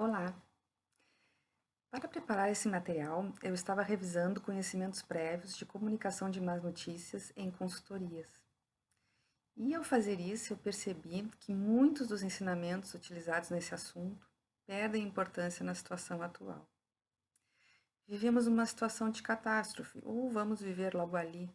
Olá! Para preparar esse material, eu estava revisando conhecimentos prévios de comunicação de más notícias em consultorias. E ao fazer isso, eu percebi que muitos dos ensinamentos utilizados nesse assunto perdem importância na situação atual. Vivemos uma situação de catástrofe, ou vamos viver logo ali,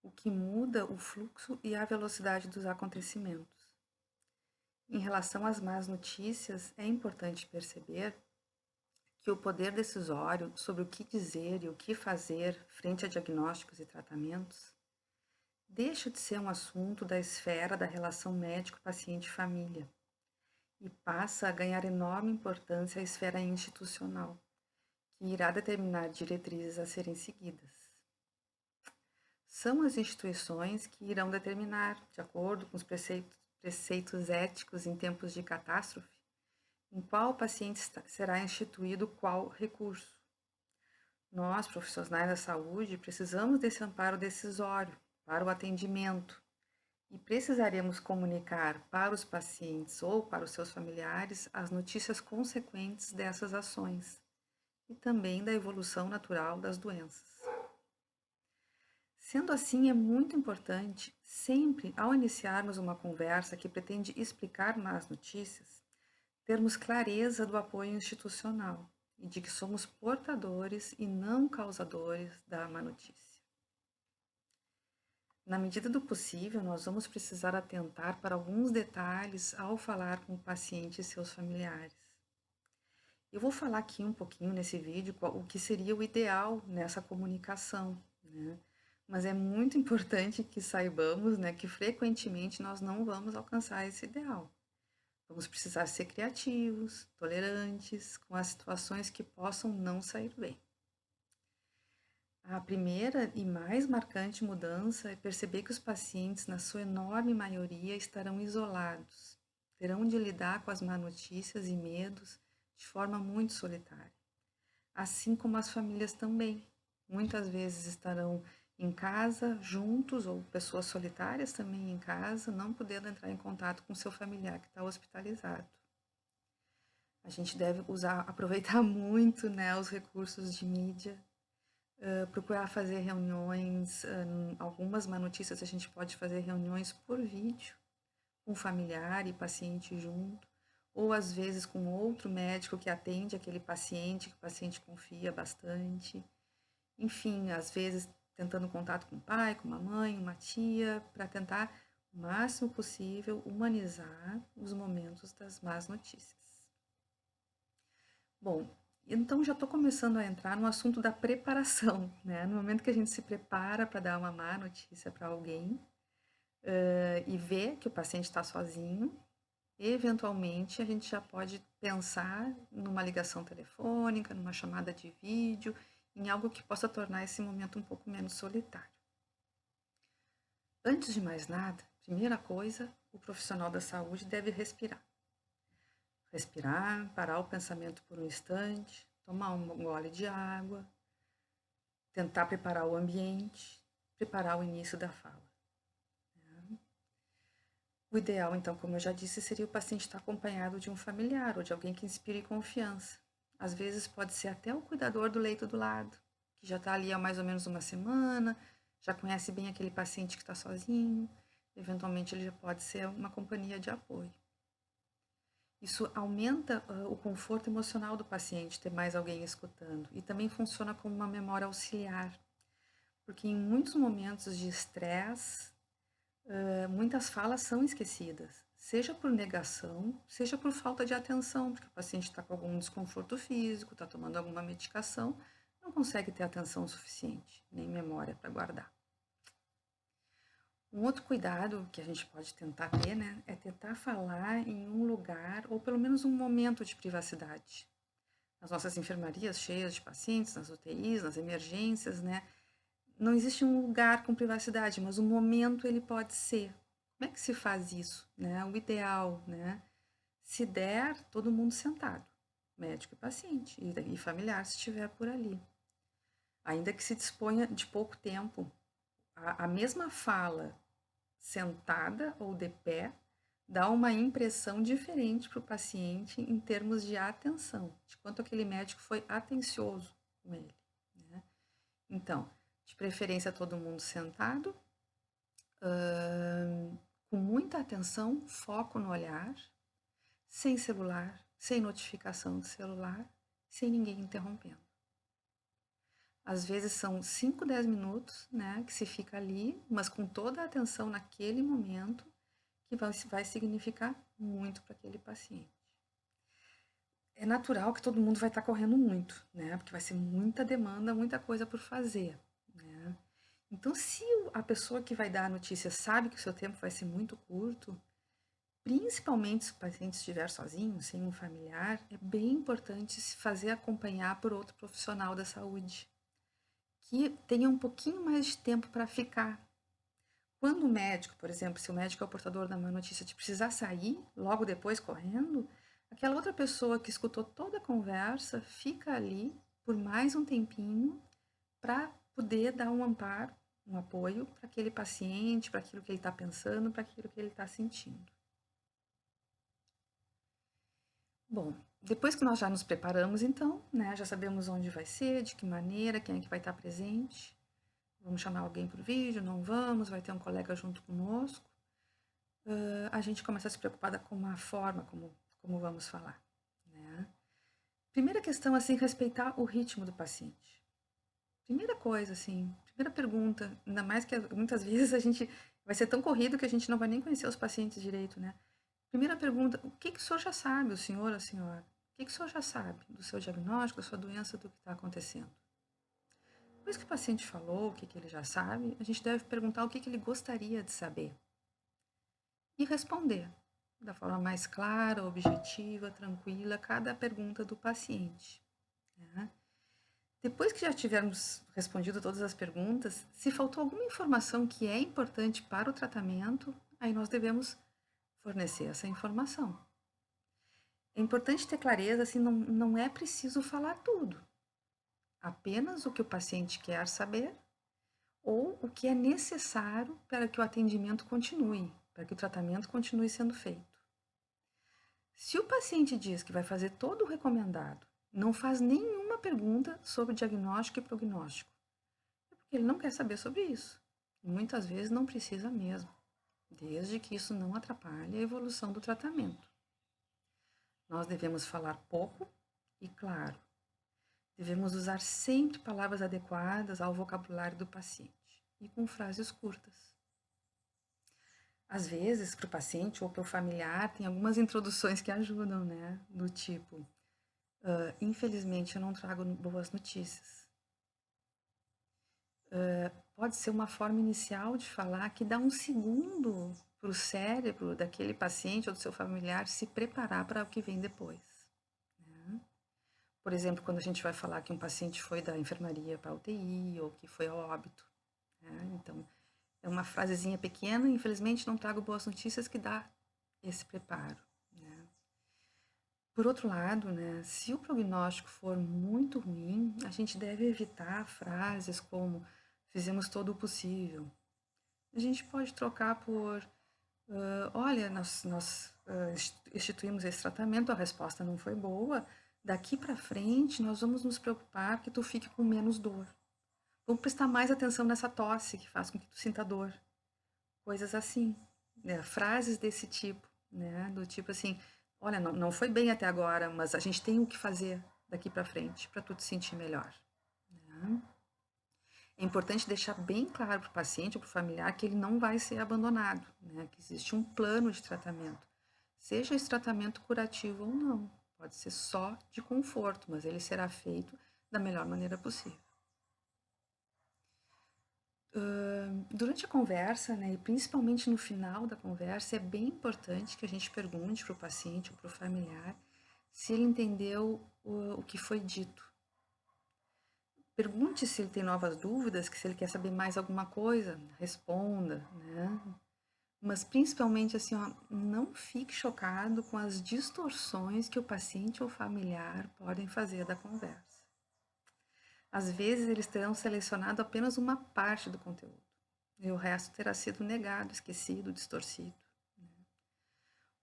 o que muda o fluxo e a velocidade dos acontecimentos. Em relação às más notícias, é importante perceber que o poder decisório sobre o que dizer e o que fazer frente a diagnósticos e tratamentos deixa de ser um assunto da esfera da relação médico-paciente-família e passa a ganhar enorme importância à esfera institucional, que irá determinar diretrizes a serem seguidas. São as instituições que irão determinar, de acordo com os preceitos éticos em tempos de catástrofe, em qual paciente será instituído qual recurso. Nós, profissionais da saúde, precisamos desse amparo decisório para o atendimento e precisaremos comunicar para os pacientes ou para os seus familiares as notícias consequentes dessas ações e também da evolução natural das doenças. Sendo assim, é muito importante, sempre ao iniciarmos uma conversa que pretende explicar más notícias, termos clareza do apoio institucional e de que somos portadores e não causadores da má notícia. Na medida do possível, nós vamos precisar atentar para alguns detalhes ao falar com o paciente e seus familiares. Eu vou falar aqui um pouquinho nesse vídeo o que seria o ideal nessa comunicação, né? Mas é muito importante que saibamos, né, que frequentemente nós não vamos alcançar esse ideal. Vamos precisar ser criativos, tolerantes com as situações que possam não sair bem. A primeira e mais marcante mudança é perceber que os pacientes, na sua enorme maioria, estarão isolados, terão de lidar com as má notícias e medos de forma muito solitária. Assim como as famílias também. Muitas vezes estarão em casa, juntos, ou pessoas solitárias também em casa, não podendo entrar em contato com seu familiar que está hospitalizado. A gente deve aproveitar muito, né, os recursos de mídia, procurar fazer reuniões, algumas má notícias a gente pode fazer reuniões por vídeo, com familiar e paciente junto, ou às vezes com outro médico que atende aquele paciente, que o paciente confia bastante. Enfim, às vezes tentando contato com o pai, com uma mãe, uma tia, para tentar o máximo possível humanizar os momentos das más notícias. Bom, então já estou começando a entrar no assunto da preparação, né? No momento que a gente se prepara para dar uma má notícia para alguém e vê que o paciente está sozinho, eventualmente a gente já pode pensar numa ligação telefônica, numa chamada de vídeo, em algo que possa tornar esse momento um pouco menos solitário. Antes de mais nada, primeira coisa, o profissional da saúde deve respirar. Respirar, parar o pensamento por um instante, tomar um gole de água, tentar preparar o ambiente, preparar o início da fala. O ideal, então, como eu já disse, seria o paciente estar acompanhado de um familiar ou de alguém que inspire confiança. Às vezes pode ser até o cuidador do leito do lado, que já está ali há mais ou menos uma semana, já conhece bem aquele paciente que está sozinho, eventualmente ele já pode ser uma companhia de apoio. Isso aumenta o conforto emocional do paciente, ter mais alguém escutando, e também funciona como uma memória auxiliar, porque em muitos momentos de estresse, muitas falas são esquecidas, seja por negação, seja por falta de atenção, porque o paciente está com algum desconforto físico, está tomando alguma medicação, não consegue ter atenção suficiente, nem memória para guardar. Um outro cuidado que a gente pode tentar ter, né, é tentar falar em um lugar ou pelo menos um momento de privacidade. Nas nossas enfermarias cheias de pacientes, nas UTIs, nas emergências, né, não existe um lugar com privacidade, mas o momento ele pode ser. Como é que se faz isso, né? O ideal, né? Se der, todo mundo sentado, médico e paciente, e familiar se estiver por ali. Ainda que se disponha de pouco tempo, a mesma fala sentada ou de pé dá uma impressão diferente para o paciente em termos de atenção, de quanto aquele médico foi atencioso com ele, né? Então, de preferência todo mundo sentado, com muita atenção, foco no olhar, sem celular, sem notificação de celular, sem ninguém interrompendo. Às vezes são 5, 10 minutos, né, que se fica ali, mas com toda a atenção naquele momento, que vai significar muito para aquele paciente. É natural que todo mundo vai estar correndo muito, né, porque vai ser muita demanda, muita coisa por fazer, né. Então, se a pessoa que vai dar a notícia sabe que o seu tempo vai ser muito curto, principalmente se o paciente estiver sozinho, sem um familiar, é bem importante se fazer acompanhar por outro profissional da saúde, que tenha um pouquinho mais de tempo para ficar. Quando o médico, por exemplo, se o médico é o portador da má notícia de precisar sair logo depois correndo, aquela outra pessoa que escutou toda a conversa fica ali por mais um tempinho para poder dar um amparo, um apoio para aquele paciente, para aquilo que ele está pensando, para aquilo que ele está sentindo. Bom, depois que nós já nos preparamos, então, né, já sabemos onde vai ser, de que maneira, quem é que vai estar presente. Vamos chamar alguém por vídeo, não vamos, vai ter um colega junto conosco. A gente começa a se preocupar com a forma como vamos falar, né? Primeira questão, assim, respeitar o ritmo do paciente. Primeira coisa, assim, primeira pergunta, ainda mais que muitas vezes a gente vai ser tão corrido que a gente não vai nem conhecer os pacientes direito, né? Primeira pergunta, o que o senhor já sabe, o senhor ou a senhora? O que o senhor já sabe do seu diagnóstico, da sua doença, do que está acontecendo? Depois que o paciente falou o que ele já sabe, a gente deve perguntar o que ele gostaria de saber e responder da forma mais clara, objetiva, tranquila, cada pergunta do paciente, né? Depois que já tivermos respondido todas as perguntas, se faltou alguma informação que é importante para o tratamento, aí nós devemos fornecer essa informação. É importante ter clareza, assim, não é preciso falar tudo. Apenas o que o paciente quer saber ou o que é necessário para que o atendimento continue, para que o tratamento continue sendo feito. Se o paciente diz que vai fazer todo o recomendado, não faz nenhuma pergunta sobre diagnóstico e prognóstico, é porque ele não quer saber sobre isso. E muitas vezes não precisa mesmo, desde que isso não atrapalhe a evolução do tratamento. Nós devemos falar pouco e claro. Devemos usar sempre palavras adequadas ao vocabulário do paciente e com frases curtas. Às vezes, para o paciente ou para o familiar, tem algumas introduções que ajudam, né? Do tipo, infelizmente eu não trago boas notícias. Pode ser uma forma inicial de falar que dá um segundo para o cérebro daquele paciente ou do seu familiar se preparar para o que vem depois. Né? Por exemplo, quando a gente vai falar que um paciente foi da enfermaria para a UTI ou que foi ao óbito. Né? Então, é uma frasezinha pequena, infelizmente não trago boas notícias, que dá esse preparo. Né? Por outro lado, né, se o prognóstico for muito ruim, a gente deve evitar frases como fizemos todo o possível. A gente pode trocar por olha, nós instituímos esse tratamento, a resposta não foi boa, daqui para frente nós vamos nos preocupar que tu fique com menos dor. Vamos prestar mais atenção nessa tosse que faz com que tu sinta dor. Coisas assim, né? Frases desse tipo, né? Do tipo assim, olha, não foi bem até agora, mas a gente tem o que fazer daqui para frente para tu te sentir melhor. Né? É importante deixar bem claro para o paciente ou para o familiar que ele não vai ser abandonado, né? Que existe um plano de tratamento, seja esse tratamento curativo ou não. Pode ser só de conforto, mas ele será feito da melhor maneira possível. Durante a conversa, né, e principalmente no final da conversa, é bem importante que a gente pergunte para o paciente ou para o familiar se ele entendeu o que foi dito. Pergunte se ele tem novas dúvidas, que se ele quer saber mais alguma coisa, responda, né? Mas principalmente assim, ó, não fique chocado com as distorções que o paciente ou familiar podem fazer da conversa. Às vezes eles terão selecionado apenas uma parte do conteúdo e o resto terá sido negado, esquecido, distorcido.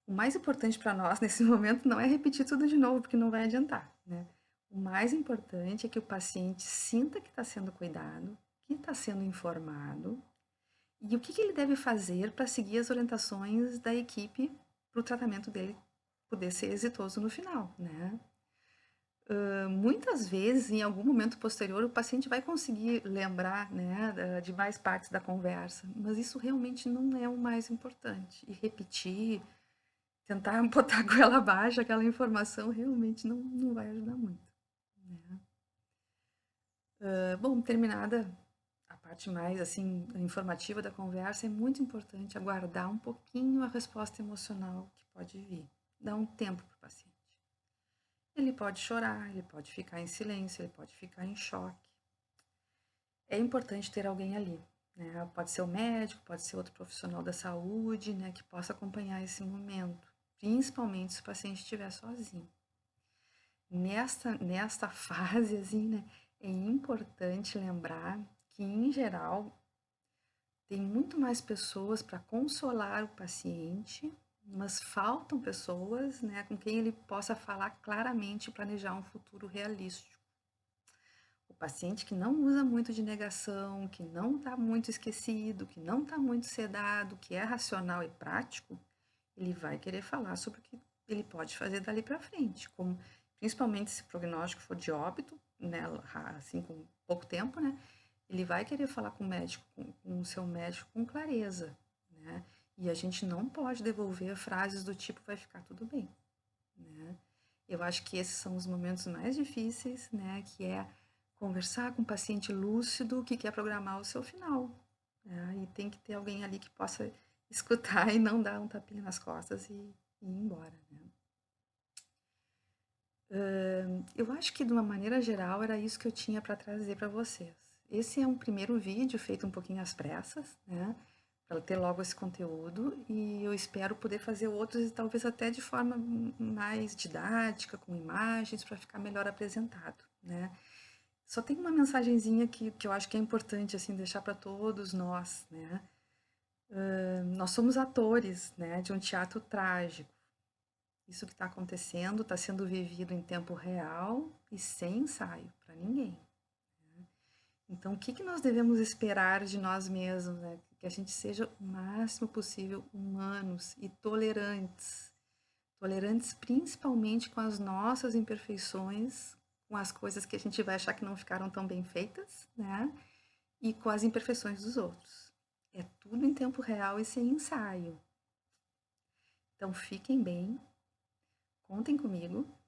O mais importante para nós nesse momento não é repetir tudo de novo, porque não vai adiantar, né? O mais importante é que o paciente sinta que está sendo cuidado, que está sendo informado, e o que ele deve fazer para seguir as orientações da equipe para o tratamento dele poder ser exitoso no final, né? Muitas vezes, em algum momento posterior, o paciente vai conseguir lembrar, né, de mais partes da conversa, mas isso realmente não é o mais importante. E repetir, tentar botar a goela abaixo aquela informação realmente não vai ajudar muito, né? Bom, terminada a parte mais assim informativa da conversa, é muito importante aguardar um pouquinho a resposta emocional que pode vir. Dar um tempo para o paciente. Ele pode chorar, ele pode ficar em silêncio, ele pode ficar em choque. É importante ter alguém ali, né? Pode ser o médico, pode ser outro profissional da saúde, né, que possa acompanhar esse momento, principalmente se o paciente estiver sozinho. Nesta fase, assim, né, é importante lembrar que, em geral, tem muito mais pessoas para consolar o paciente, mas faltam pessoas, né, com quem ele possa falar claramente e planejar um futuro realístico. O paciente que não usa muito de negação, que não está muito esquecido, que não está muito sedado, que é racional e prático, ele vai querer falar sobre o que ele pode fazer dali para frente, como principalmente se o prognóstico for de óbito, né, assim com pouco tempo, né, ele vai querer falar com o médico, com o seu médico com clareza, né? E a gente não pode devolver frases do tipo vai ficar tudo bem, né? Eu acho que esses são os momentos mais difíceis, né? Que é conversar com um paciente lúcido que quer programar o seu final, né? E tem que ter alguém ali que possa escutar e não dar um tapinha nas costas e ir embora, né? Eu acho que de uma maneira geral era isso que eu tinha para trazer para vocês. Esse é um primeiro vídeo feito um pouquinho às pressas, né? Para ter logo esse conteúdo e eu espero poder fazer outros e talvez até de forma mais didática, com imagens, para ficar melhor apresentado, né? Só tem uma mensagenzinha que eu acho que é importante assim deixar para todos nós, né? Nós somos atores, né, de um teatro trágico. Isso que está acontecendo está sendo vivido em tempo real e sem ensaio para ninguém. Então, o que nós devemos esperar de nós mesmos? Né? Que a gente seja o máximo possível humanos e tolerantes. Tolerantes principalmente com as nossas imperfeições, com as coisas que a gente vai achar que não ficaram tão bem feitas, né? E com as imperfeições dos outros. É tudo em tempo real e sem ensaio. Então, fiquem bem, contem comigo